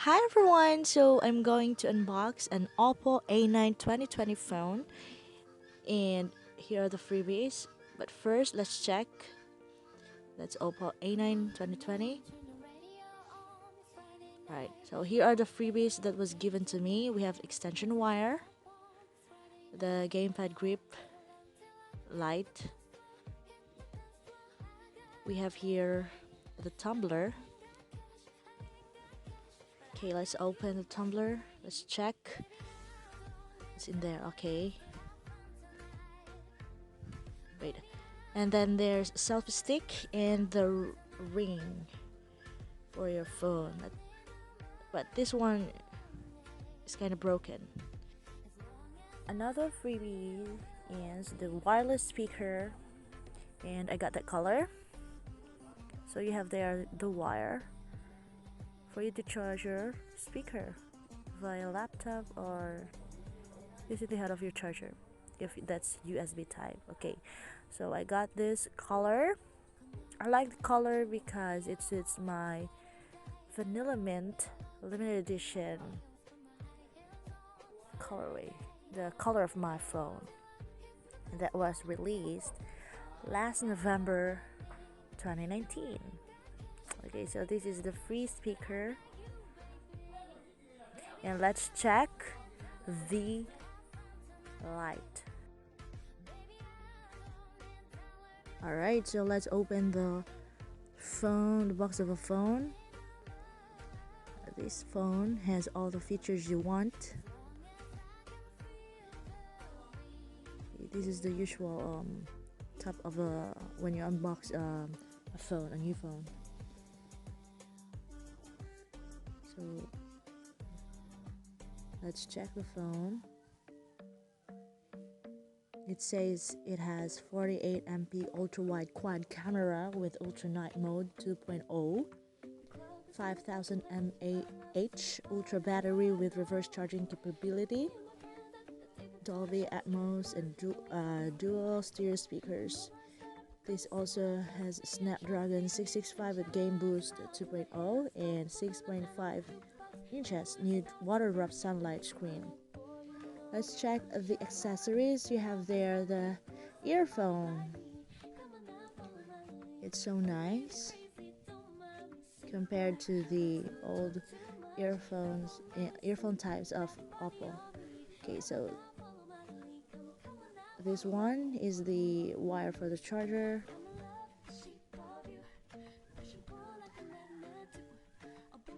Hi everyone, so I'm going to unbox an Oppo A9 2020 phone, and here are the freebies. But first, let's check. That's Oppo A9 2020. Right, so here are the freebies that was given to me. We have extension wire, the gamepad grip light. We have here the tumbler. Okay, let's open the tumbler. Let's check. It's in there. Okay. Wait. And then there's selfie stick and the ring for your phone. But this one is kind of broken. Another freebie is the wireless speaker, and I got that color. So you have there the wire for you to charge your speaker via laptop or using the head of your charger if that's USB type. Okay, so I got this color. I like the color because it suits my vanilla mint limited edition colorway, the color of my phone that was released last November 2019. Okay, so this is the free speaker, and let's check the light. Alright, so let's open the phone, the box of a phone. This phone has all the features you want. This is the usual top of a when you unbox a phone, a new phone. So let's check the phone. It says it has 48MP ultra-wide quad camera with ultra night mode 2.0, 5000 mAh ultra battery with reverse charging capability, Dolby Atmos, and dual stereo speakers. This also has Snapdragon 665 with Game Boost 2.0 and 6.5 inches new water drop sunlight screen. Let's check the accessories. You have there the earphone. It's so nice compared to the old earphone types of Oppo. Okay, so this one is the wire for the charger.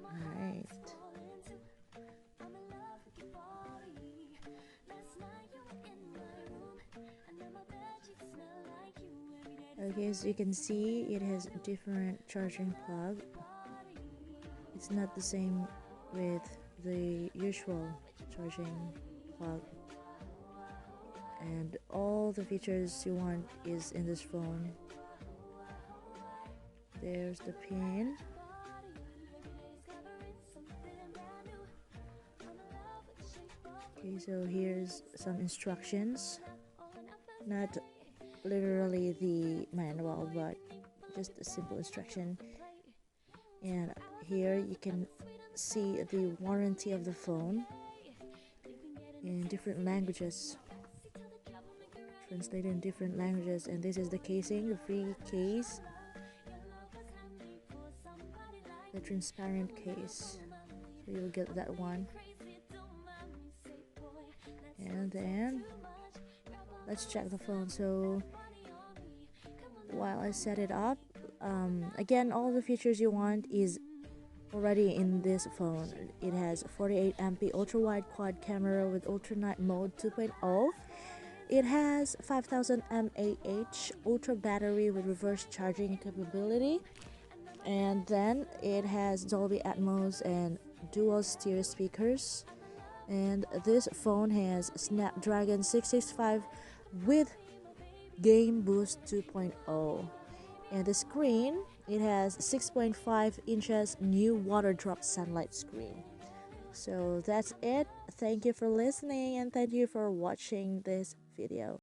Alright. Okay, as you can see, it has different charging plug. It's not the same with the usual charging plug. And all the features you want is in this phone. There's the pin. Okay, so here's some instructions. Not literally the manual, but just a simple instruction. And here you can see the warranty of the phone in different languages, translated in different languages. And this is the casing, the free case, the transparent case, so you'll get that one. And then let's check the phone. So while I set it up, again, all the features you want is already in this phone. It has 48MP ultra wide quad camera with ultra night mode 2.0. It has 5000 mAh ultra battery with reverse charging capability, and then it has Dolby Atmos and dual stereo speakers. And this phone has Snapdragon 665 with Game Boost 2.0. And the screen, it has 6.5 inches new water drop sunlight screen. So that's it. Thank you for listening, and thank you for watching this video.